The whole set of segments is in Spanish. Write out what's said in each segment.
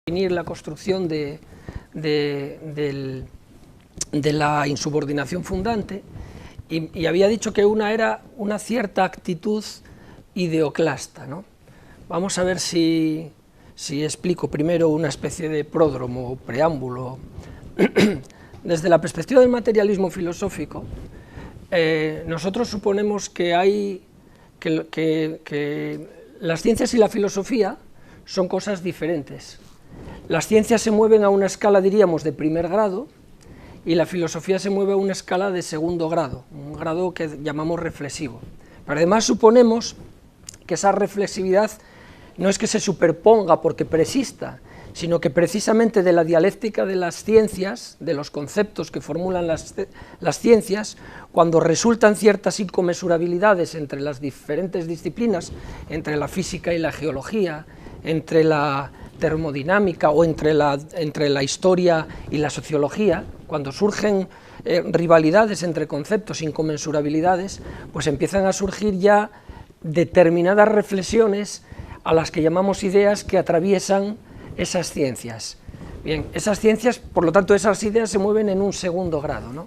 definir la construcción de la insubordinación fundante y había dicho que una era una cierta actitud ideoclasta, ¿no? Vamos a ver si explico primero una especie de pródromo o preámbulo. Desde la perspectiva del materialismo filosófico, nosotros suponemos que las ciencias y la filosofía son cosas diferentes. Las ciencias se mueven a una escala, diríamos, de primer grado, y la filosofía se mueve a una escala de segundo grado, un grado que llamamos reflexivo. Pero además suponemos que esa reflexividad no es que se superponga porque persista, sino que precisamente de la dialéctica de las ciencias, de los conceptos que formulan las ciencias, cuando resultan ciertas inconmensurabilidades entre las diferentes disciplinas, entre la física y la geología, entre la termodinámica o entre la historia y la sociología, cuando surgen rivalidades entre conceptos, inconmensurabilidades, pues empiezan a surgir ya determinadas reflexiones a las que llamamos ideas que atraviesan esas ciencias. Bien, esas ciencias, por lo tanto, esas ideas se mueven en un segundo grado, ¿no?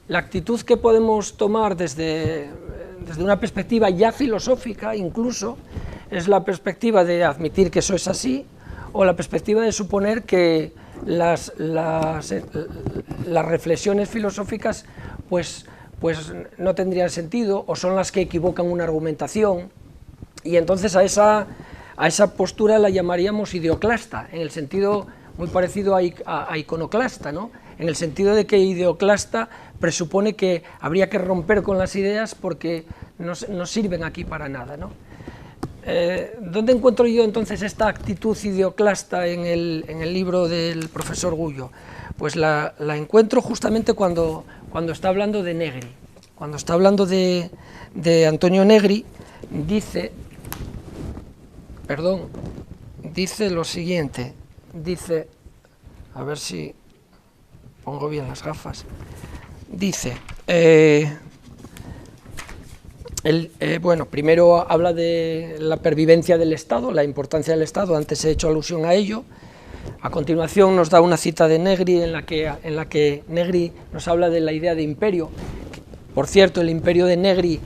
La actitud que podemos tomar desde una perspectiva ya filosófica, incluso, es la perspectiva de admitir que eso es así, o la perspectiva de suponer que las reflexiones filosóficas pues no tendrían sentido, o son las que equivocan una argumentación, y entonces a esa postura la llamaríamos ideoclasta, en el sentido muy parecido a iconoclasta, ¿no? En el sentido de que ideoclasta presupone que habría que romper con las ideas porque no sirven aquí para nada, ¿no? ¿Dónde encuentro yo entonces esta actitud ideoclasta en el libro del profesor Gullo? Pues la encuentro justamente cuando está hablando de Negri. Cuando está hablando de Antonio Negri, dice lo siguiente, dice, a ver si pongo bien las gafas, dice, bueno, primero habla de la pervivencia del Estado, la importancia del Estado, antes he hecho alusión a ello. A continuación nos da una cita de Negri en la que Negri nos habla de la idea de imperio. Por cierto, el imperio de Negri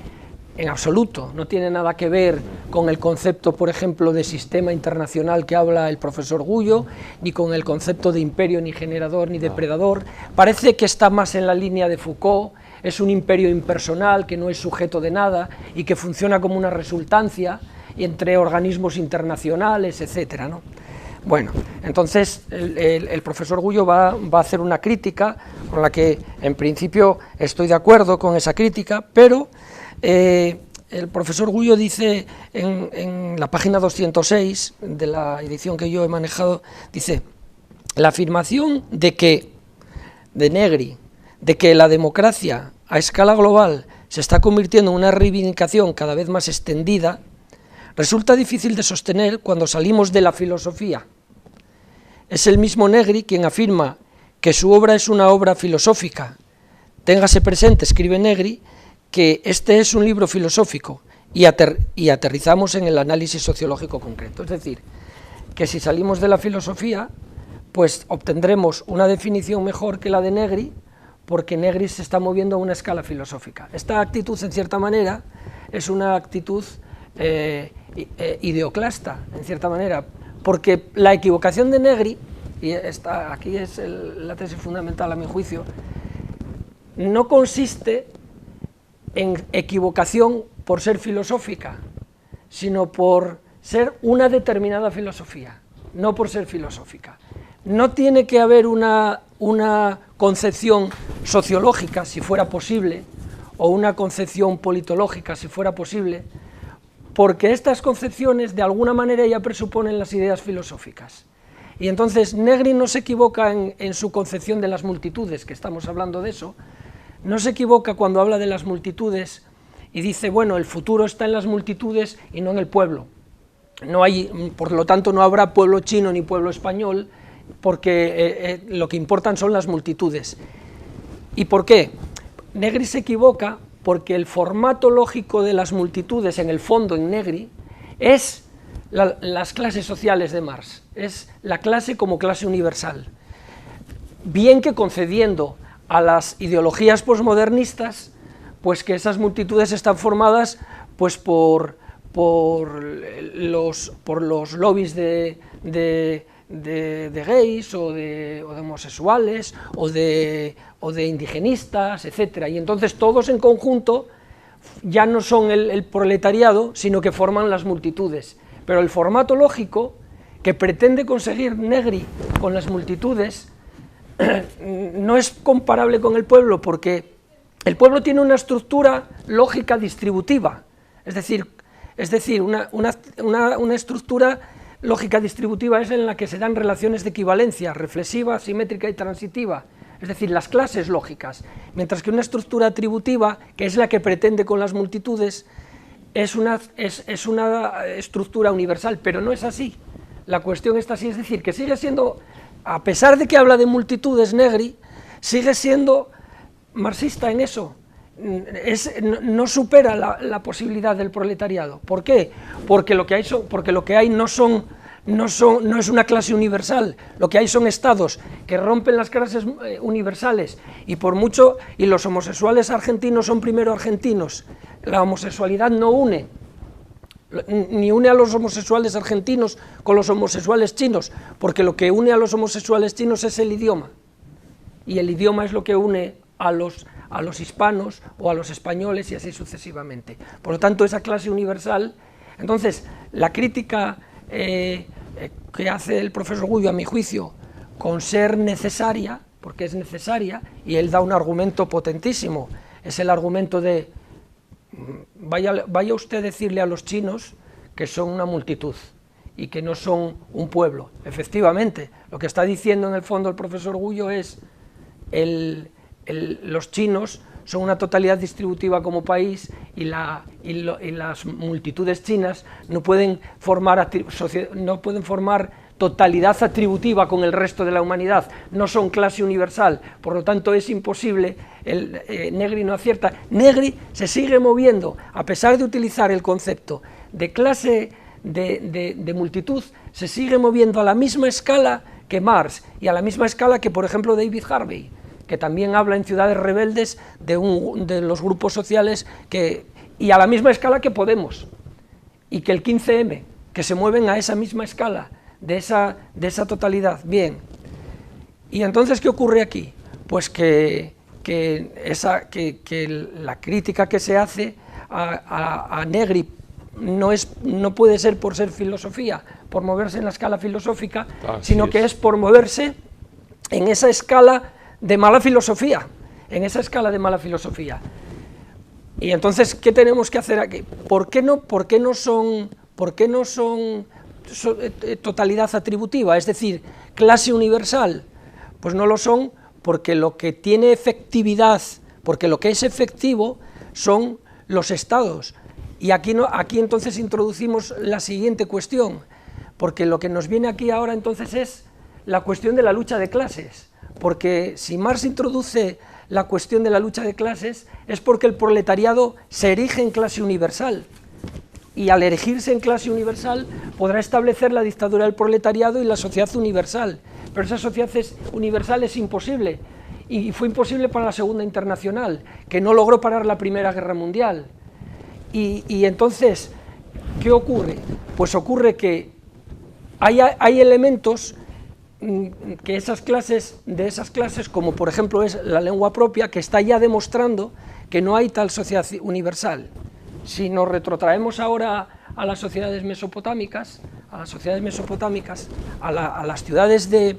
en absoluto no tiene nada que ver con el concepto, por ejemplo, de sistema internacional que habla el profesor Gullo, ni con el concepto de imperio, ni generador, ni depredador. Parece que está más en la línea de Foucault. Es un imperio impersonal que no es sujeto de nada y que funciona como una resultancia entre organismos internacionales, etcétera, ¿no? Bueno, entonces el profesor Gullo va a hacer una crítica con la que en principio estoy de acuerdo con esa crítica, pero el profesor Gullo dice en la página 206 de la edición que yo he manejado, dice, la afirmación de Negri, de que la democracia a escala global se está convirtiendo en una reivindicación cada vez más extendida, resulta difícil de sostener cuando salimos de la filosofía. Es el mismo Negri quien afirma que su obra es una obra filosófica. Téngase presente, escribe Negri, que este es un libro filosófico y aterrizamos en el análisis sociológico concreto. Es decir, que si salimos de la filosofía, pues obtendremos una definición mejor que la de Negri, porque Negri se está moviendo a una escala filosófica. Esta actitud, en cierta manera, es una actitud ideoclasta, en cierta manera, porque la equivocación de Negri, y aquí es la tesis fundamental a mi juicio, no consiste en equivocación por ser filosófica, sino por ser una determinada filosofía, no por ser filosófica. No tiene que haber una concepción sociológica, si fuera posible, o una concepción politológica, si fuera posible, porque estas concepciones de alguna manera ya presuponen las ideas filosóficas. Y entonces Negri no se equivoca en su concepción de las multitudes, que estamos hablando de eso, no se equivoca cuando habla de las multitudes y dice, bueno, el futuro está en las multitudes y no en el pueblo. Por lo tanto, no habrá pueblo chino ni pueblo español, porque lo que importan son las multitudes. ¿Y por qué? Negri se equivoca porque el formato lógico de las multitudes, en el fondo, en Negri, es las clases sociales de Marx, es la clase como clase universal. Bien que concediendo a las ideologías posmodernistas, pues que esas multitudes están formadas pues por los lobbies de gays o de homosexuales o de indigenistas, etcétera, y entonces todos en conjunto ya no son el proletariado, sino que forman las multitudes. Pero el formato lógico que pretende conseguir Negri con las multitudes no es comparable con el pueblo, porque el pueblo tiene una estructura lógica distributiva, es decir, una estructura lógica distributiva es en la que se dan relaciones de equivalencia, reflexiva, simétrica y transitiva, es decir, las clases lógicas, mientras que una estructura atributiva, que es la que pretende con las multitudes, es una estructura universal, pero no es así. La cuestión está así, es decir, que sigue siendo, a pesar de que habla de multitudes Negri, sigue siendo marxista en eso, no supera la posibilidad del proletariado. ¿Por qué? Porque lo que hay no es una clase universal, lo que hay son estados que rompen las clases universales, y los homosexuales argentinos son primero argentinos. La homosexualidad no une, ni une a los homosexuales argentinos con los homosexuales chinos, porque lo que une a los homosexuales chinos es el idioma, y el idioma es lo que une a los hispanos o a los españoles y así sucesivamente. Por lo tanto, esa clase universal. Entonces, la crítica que hace el profesor Gullo, a mi juicio, con ser necesaria, porque es necesaria, y él da un argumento potentísimo, es el argumento de vaya usted a decirle a los chinos que son una multitud y que no son un pueblo. Efectivamente, lo que está diciendo en el fondo el profesor Gullo es los chinos son una totalidad distributiva como país, y las multitudes chinas no pueden formar totalidad atributiva con el resto de la humanidad, no son clase universal, por lo tanto es imposible. Negri no acierta. Negri se sigue moviendo, a pesar de utilizar el concepto de clase de multitud, se sigue moviendo a la misma escala que Marx y a la misma escala que, por ejemplo, David Harvey, que también habla en Ciudades Rebeldes de los grupos sociales, y a la misma escala que Podemos, y que el 15M, que se mueven a esa misma escala, de esa totalidad. Bien, y entonces, ¿qué ocurre aquí? Pues que la crítica que se hace a Negri no puede ser por ser filosofía, por moverse en la escala filosófica, sino que es por moverse en esa escala de mala filosofía, Y entonces, ¿qué tenemos que hacer aquí? ¿Por qué no son totalidad atributiva, es decir, clase universal? Pues no lo son, porque lo que tiene efectividad, porque lo que es efectivo son los estados. Y aquí entonces introducimos la siguiente cuestión, porque lo que nos viene aquí ahora entonces es la cuestión de la lucha de clases. Porque si Marx introduce la cuestión de la lucha de clases, es porque el proletariado se erige en clase universal, y al erigirse en clase universal podrá establecer la dictadura del proletariado y la sociedad universal, pero esa sociedad universal es imposible, y fue imposible para la Segunda Internacional, que no logró parar la Primera Guerra Mundial. Y entonces, ¿qué ocurre? Pues ocurre que hay elementos que de esas clases, como por ejemplo es la lengua propia, que está ya demostrando que no hay tal sociedad universal. Si nos retrotraemos ahora a las sociedades mesopotámicas, a las ciudades de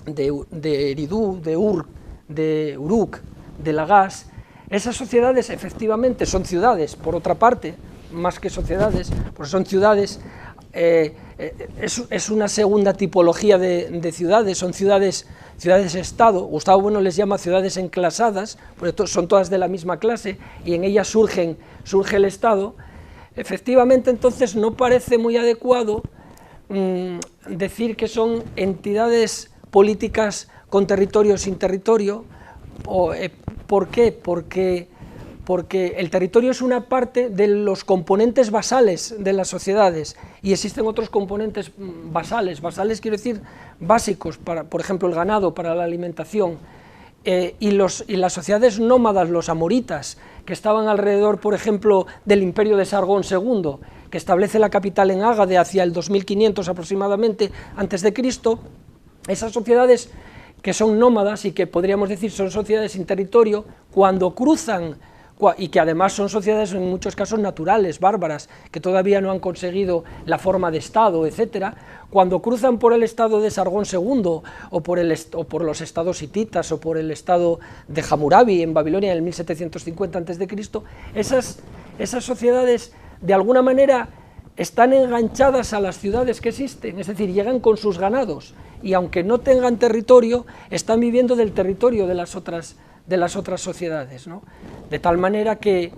Eridú, de Ur, de Uruk, de Lagash, esas sociedades efectivamente son ciudades, por otra parte, más que sociedades, pues son ciudades. Es una segunda tipología de ciudades, son ciudades-estado. Gustavo Bueno les llama ciudades enclasadas, porque son todas de la misma clase, y en ellas surge el Estado. Efectivamente, entonces, no parece muy adecuado decir que son entidades políticas con territorio o sin territorio. ¿Por qué? Porque porque el territorio es una parte de los componentes basales de las sociedades, y existen otros componentes basales quiero decir básicos, para, por ejemplo, el ganado para la alimentación, y las sociedades nómadas, los amoritas, que estaban alrededor, por ejemplo, del imperio de Sargón II, que establece la capital en Ágade hacia el 2500 aproximadamente antes de Cristo. Esas sociedades que son nómadas y que podríamos decir son sociedades sin territorio, cuando cruzan, y que además son sociedades en muchos casos naturales, bárbaras, que todavía no han conseguido la forma de Estado, etcétera, cuando cruzan por el estado de Sargón II, o por los estados hititas, o por el estado de Hammurabi en Babilonia en el 1750 a.C., esas sociedades de alguna manera están enganchadas a las ciudades que existen, es decir, llegan con sus ganados, y aunque no tengan territorio, están viviendo del territorio de las otras sociedades, ¿no? De tal manera que,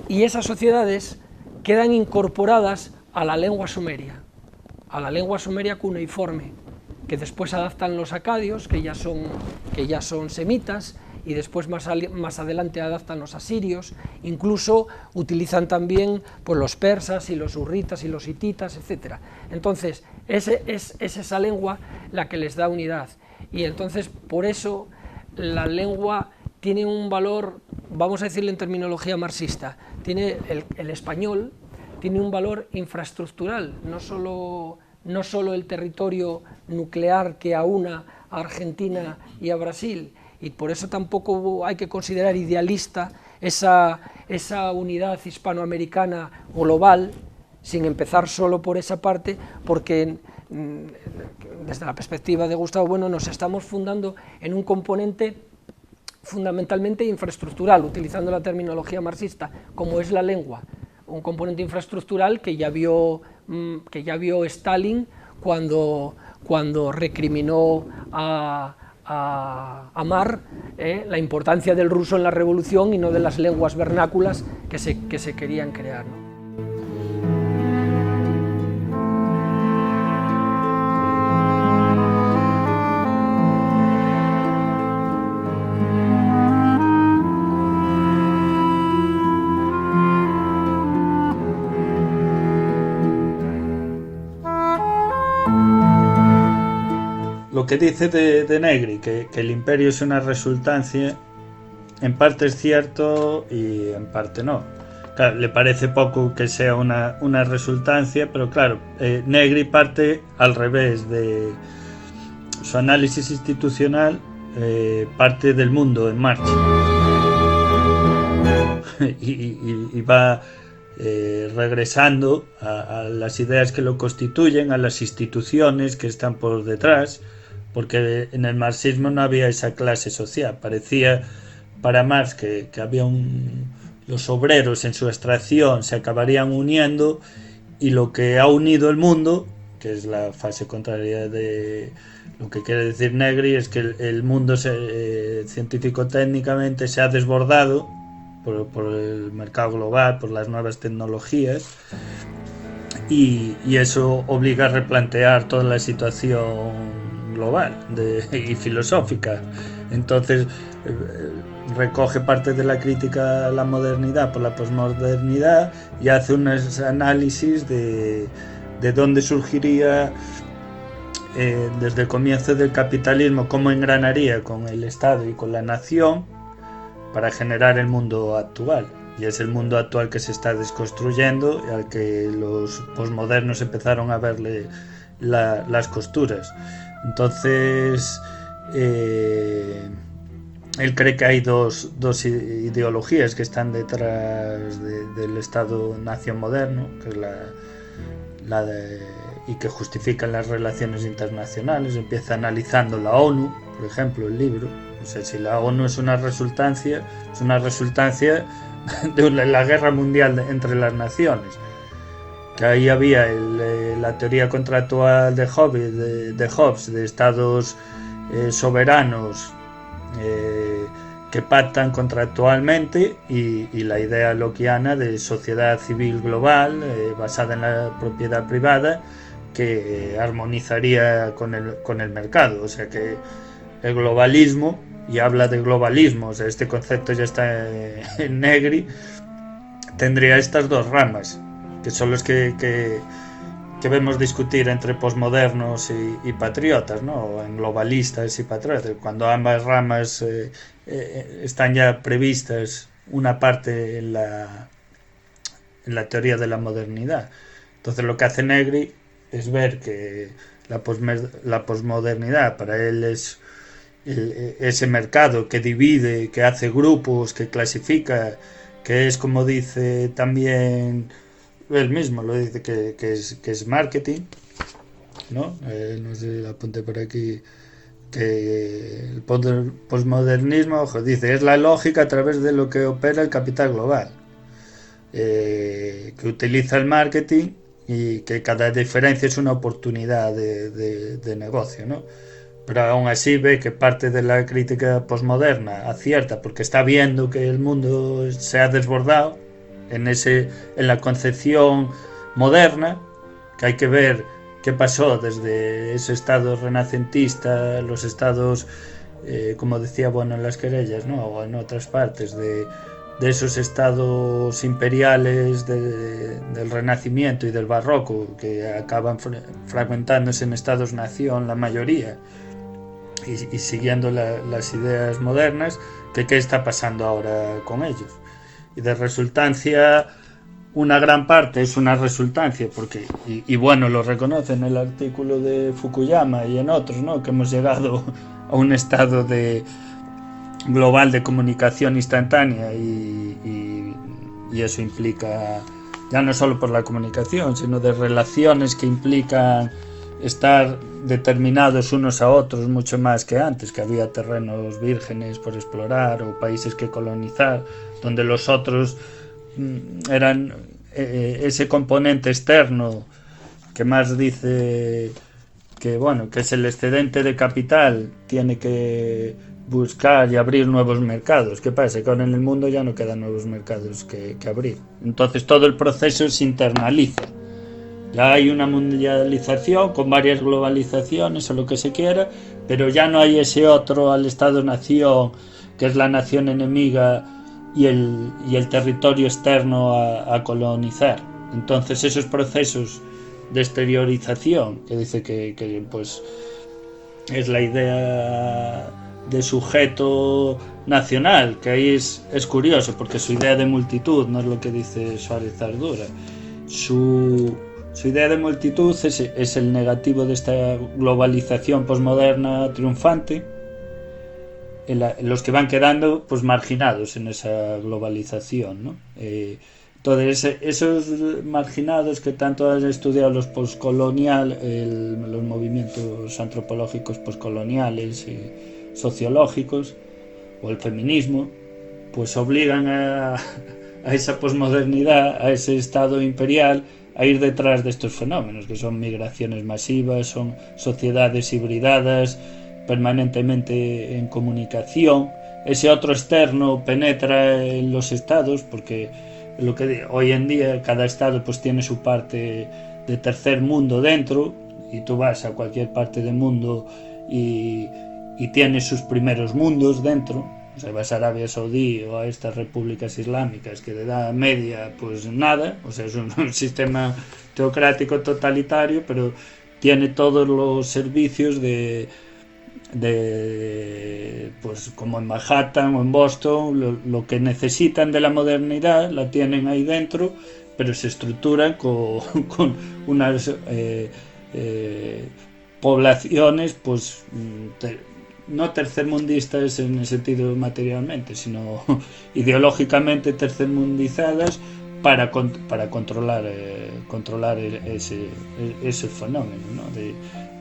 y esas sociedades quedan incorporadas a la lengua sumeria cuneiforme, que después adaptan los acadios, que ya son semitas, y después más adelante adaptan los asirios, incluso utilizan también pues, los persas y los hurritas y los hititas, etc. Entonces, es esa lengua la que les da unidad, y entonces por eso la lengua tiene un valor, vamos a decirlo en terminología marxista, el español tiene un valor infraestructural, no solo el territorio nuclear que aúna a Argentina y a Brasil, y por eso tampoco hay que considerar idealista esa unidad hispanoamericana global, sin empezar solo por esa parte, porque desde la perspectiva de Gustavo Bueno nos estamos fundando en un componente fundamentalmente infraestructural, utilizando la terminología marxista, como es la lengua, un componente infraestructural que ya vio Stalin cuando recriminó a Marr la importancia del ruso en la revolución y no de las lenguas vernáculas que se querían crear, ¿no? Lo que dice de Negri, que el imperio es una resultancia, en parte es cierto y en parte no. Claro, le parece poco que sea una resultancia, pero claro, Negri parte al revés de su análisis institucional, parte del mundo en marcha y va regresando a las ideas que lo constituyen, a las instituciones que están por detrás, porque en el marxismo no había esa clase social. Parecía para Marx que había los obreros en su extracción se acabarían uniendo, y lo que ha unido el mundo, que es la fase contraria de lo que quiere decir Negri, es que el mundo científico-técnicamente se ha desbordado por el mercado global, por las nuevas tecnologías, y eso obliga a replantear toda la situación global y filosófica. Entonces recoge parte de la crítica a la modernidad por la posmodernidad y hace unos análisis de dónde surgiría desde el comienzo del capitalismo, cómo engranaría con el Estado y con la nación para generar el mundo actual. Y es el mundo actual que se está desconstruyendo y al que los posmodernos empezaron a verle las costuras. Entonces él cree que hay dos ideologías que están detrás del Estado-nación moderno, que es y que justifican las relaciones internacionales. Empieza analizando la ONU, por ejemplo, el libro. O sea, si la ONU es una resultancia de la guerra mundial entre las naciones. Que ahí había la teoría contractual de Hobbes, de estados soberanos que pactan contractualmente, y la idea lockeana de sociedad civil global basada en la propiedad privada, que armonizaría con el mercado. O sea que el globalismo y habla de globalismo, o sea, este concepto ya está en Negri, tendría estas dos ramas, que son los que vemos discutir entre posmodernos y patriotas, ¿no? O en globalistas y patriotas, cuando ambas ramas están ya previstas, una parte en la teoría de la modernidad. Entonces lo que hace Negri es ver que la posmodernidad para él es ese mercado que divide, que hace grupos, que clasifica, que es, como dice también él mismo, lo dice que es marketing, ¿no? No sé, apunte por aquí, que el posmodernismo, dice, es la lógica a través de lo que opera el capital global, que utiliza el marketing y que cada diferencia es una oportunidad de negocio, ¿no? Pero aún así ve que parte de la crítica posmoderna acierta porque está viendo que el mundo se ha desbordado en la concepción moderna, que hay que ver qué pasó desde ese estado renacentista, los estados, como decía Bueno en las querellas, ¿no? O en otras partes de esos estados imperiales del Renacimiento y del Barroco, que acaban fragmentándose en estados-nación la mayoría, y siguiendo las ideas modernas, que qué está pasando ahora con ellos. Y de resultancia, una gran parte es una resultancia, porque, y bueno, lo reconoce en el artículo de Fukuyama y en otros, ¿no? Que hemos llegado a un estado global de comunicación instantánea y eso implica, ya no solo por la comunicación, sino de relaciones que implican estar determinados unos a otros mucho más que antes, que había terrenos vírgenes por explorar o países que colonizar, donde los otros eran ese componente externo que más dice que, bueno, que es el excedente de capital, tiene que buscar y abrir nuevos mercados. ¿Qué pasa? Que ahora en el mundo ya no quedan nuevos mercados que abrir. Entonces todo el proceso se internaliza. Ya hay una mundialización con varias globalizaciones o lo que se quiera, pero ya no hay ese otro al Estado-nación, que es la nación enemiga y el territorio externo a colonizar. Entonces esos procesos de exteriorización, que dice que pues es la idea de sujeto nacional, que ahí es curioso, porque su idea de multitud no es lo que dice Suárez Ardura. Su idea de multitud es el negativo de esta globalización posmoderna triunfante, los que van quedando pues marginados en esa globalización, ¿no? Entonces esos marginados que tanto han estudiado los postcolonial, los movimientos antropológicos postcoloniales y sociológicos, o el feminismo, pues obligan a esa posmodernidad, a ese estado imperial, a ir detrás de estos fenómenos, que son migraciones masivas, son sociedades hibridadas, permanentemente en comunicación. Ese otro externo penetra en los estados, porque lo que hoy en día cada estado pues tiene su parte de tercer mundo dentro, y tú vas a cualquier parte del mundo y tiene sus primeros mundos dentro. O sea, vas a Arabia Saudí o a estas repúblicas islámicas que de edad media pues nada, o sea, es un sistema teocrático totalitario, pero tiene todos los servicios de pues como en Manhattan o en Boston, lo que necesitan de la modernidad la tienen ahí dentro, pero se estructuran con unas poblaciones pues no tercermundistas en el sentido materialmente, sino ideológicamente tercermundizadas para controlar ese fenómeno, ¿no?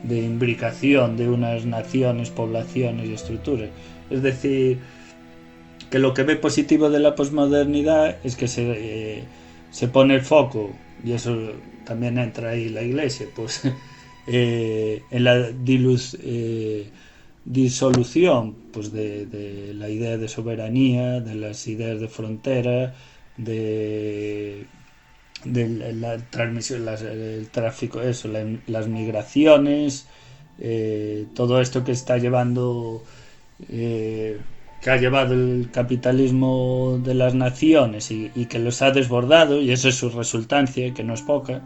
de imbricación de unas naciones, poblaciones y estructuras. Es decir, que lo que ve positivo de la posmodernidad es que se pone el foco, y eso también entra ahí la Iglesia, pues en la disolución pues de la idea de soberanía, de las ideas de frontera, de la transmisión, el tráfico, las migraciones, todo esto que está llevando que ha llevado el capitalismo de las naciones y que los ha desbordado, y eso es su resultancia, que no es poca,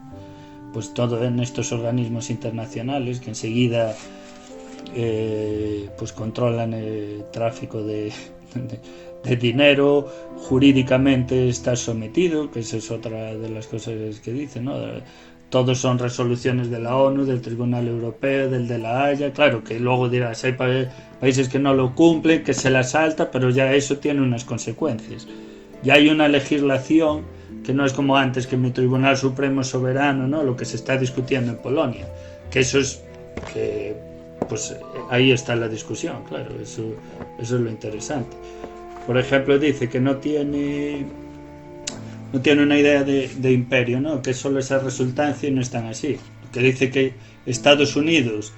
pues todo en estos organismos internacionales que enseguida pues controlan el tráfico de dinero, jurídicamente está sometido, que esa es otra de las cosas que dicen, ¿no? Todos son resoluciones de la ONU, del Tribunal Europeo, del de la Haya. Claro que luego dirás, hay países que no lo cumplen, que se la salta, pero ya eso tiene unas consecuencias. Ya hay una legislación que no es como antes, que mi Tribunal Supremo es soberano, ¿no? Lo que se está discutiendo en Polonia, que eso es que pues ahí está la discusión, claro, eso es lo interesante. Por ejemplo, dice que no tiene una idea de imperio, ¿no? Que es solo esa resultancia y no es tan así. Que dice que Estados Unidos,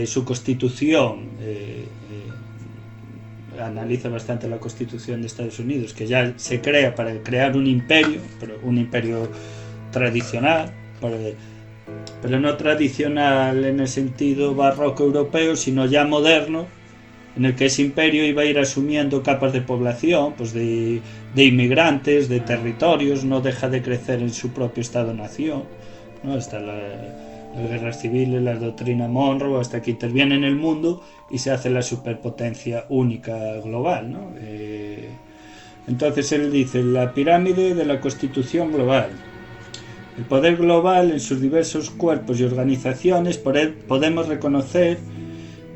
su constitución, analiza bastante la constitución de Estados Unidos, que ya se crea para crear un imperio, pero un imperio tradicional, pero no tradicional en el sentido barroco europeo, sino ya moderno, en el que ese imperio iba a ir asumiendo capas de población, pues de inmigrantes, de territorios, no deja de crecer en su propio Estado-nación, ¿no? Hasta las guerras civiles, la doctrina Monroe, hasta que interviene en el mundo y se hace la superpotencia única global, ¿no? Entonces él dice, la pirámide de la constitución global. El poder global en sus diversos cuerpos y organizaciones, por él podemos reconocer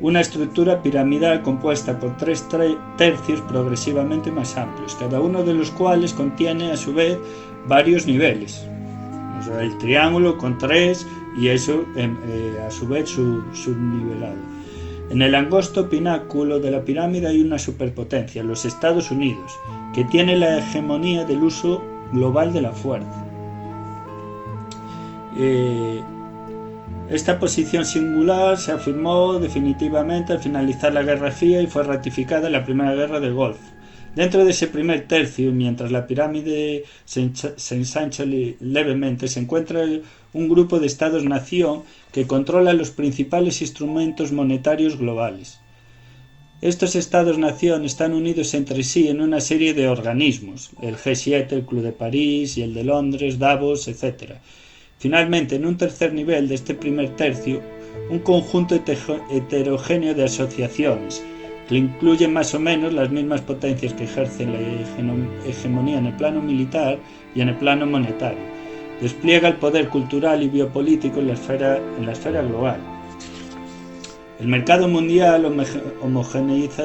una estructura piramidal compuesta por 3 tercios progresivamente más amplios, cada uno de los cuales contiene a su vez varios niveles. O sea, el triángulo con 3 y eso a su vez subnivelado. En el angosto pináculo de la pirámide hay una superpotencia, los Estados Unidos, que tiene la hegemonía del uso global de la fuerza. Esta posición singular se afirmó definitivamente al finalizar la Guerra Fría y fue ratificada en la Primera Guerra del Golfo. Dentro de ese primer tercio, mientras la pirámide se ensancha levemente, se encuentra un grupo de estados-nación que controla los principales instrumentos monetarios globales. Estos estados-nación están unidos entre sí en una serie de organismos, el G7, el Club de París y el de Londres, Davos, etc. Finalmente, en un tercer nivel de este primer tercio, un conjunto heterogéneo de asociaciones, que incluyen más o menos las mismas potencias que ejercen la hegemonía en el plano militar y en el plano monetario, despliega el poder cultural y biopolítico en la esfera global. El mercado mundial homogeneiza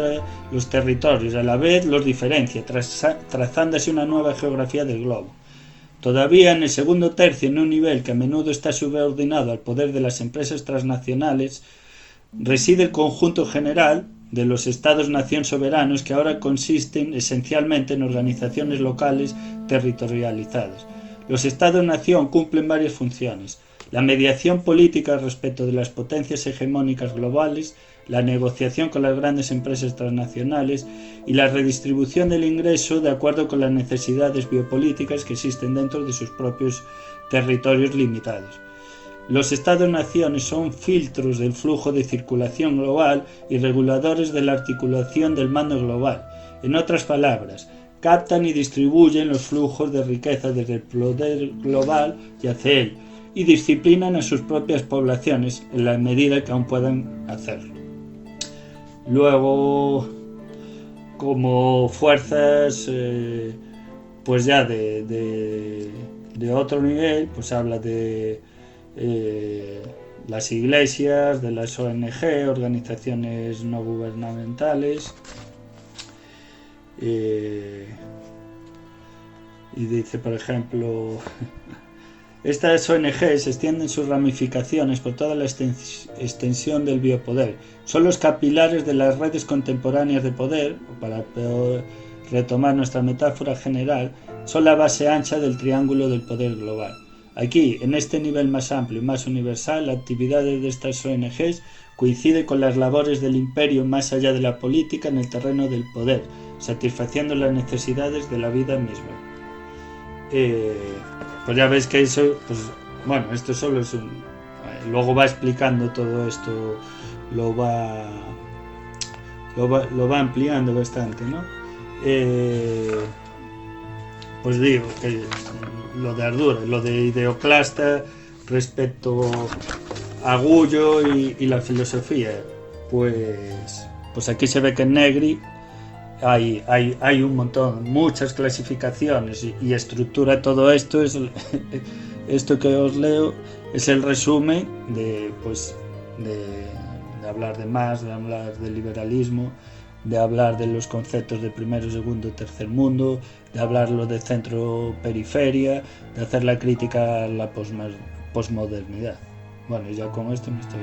los territorios, a la vez los diferencia, trazándose una nueva geografía del globo. Todavía en el segundo tercio, en un nivel que a menudo está subordinado al poder de las empresas transnacionales, reside el conjunto general de los estados-nación soberanos, que ahora consisten esencialmente en organizaciones locales territorializadas. Los estados-nación cumplen varias funciones: la mediación política respecto de las potencias hegemónicas globales, la negociación con las grandes empresas transnacionales y la redistribución del ingreso de acuerdo con las necesidades biopolíticas que existen dentro de sus propios territorios limitados. Los Estados-naciones son filtros del flujo de circulación global y reguladores de la articulación del mando global. En otras palabras, captan y distribuyen los flujos de riqueza desde el poder global y hacia él, y disciplinan a sus propias poblaciones en la medida que aún puedan hacerlo. Luego, como fuerzas pues ya de otro nivel, pues habla de las iglesias, de las ONG, organizaciones no gubernamentales, y dice, por ejemplo, estas ONGs extienden sus ramificaciones por toda la extensión del biopoder. Son los capilares de las redes contemporáneas de poder, o para retomar nuestra metáfora general, son la base ancha del triángulo del poder global. Aquí, en este nivel más amplio y más universal, la actividad de estas ONGs coincide con las labores del imperio más allá de la política en el terreno del poder, satisfaciendo las necesidades de la vida misma. Pues ya ves que eso, pues bueno, esto solo es luego va explicando todo esto, lo va lo va ampliando bastante, ¿no? Pues digo que lo de Ardura, lo de Iconoclasta respecto a Gullo y la filosofía, pues aquí se ve que en Negri hay un montón, muchas clasificaciones y estructura todo esto. Esto que os leo es el resumen de hablar de Marx, de hablar del liberalismo, de hablar de los conceptos de primero, segundo, tercer mundo, de hablarlo de centro-periferia, de hacer la crítica a la posmodernidad. Bueno, y ya con esto me estoy...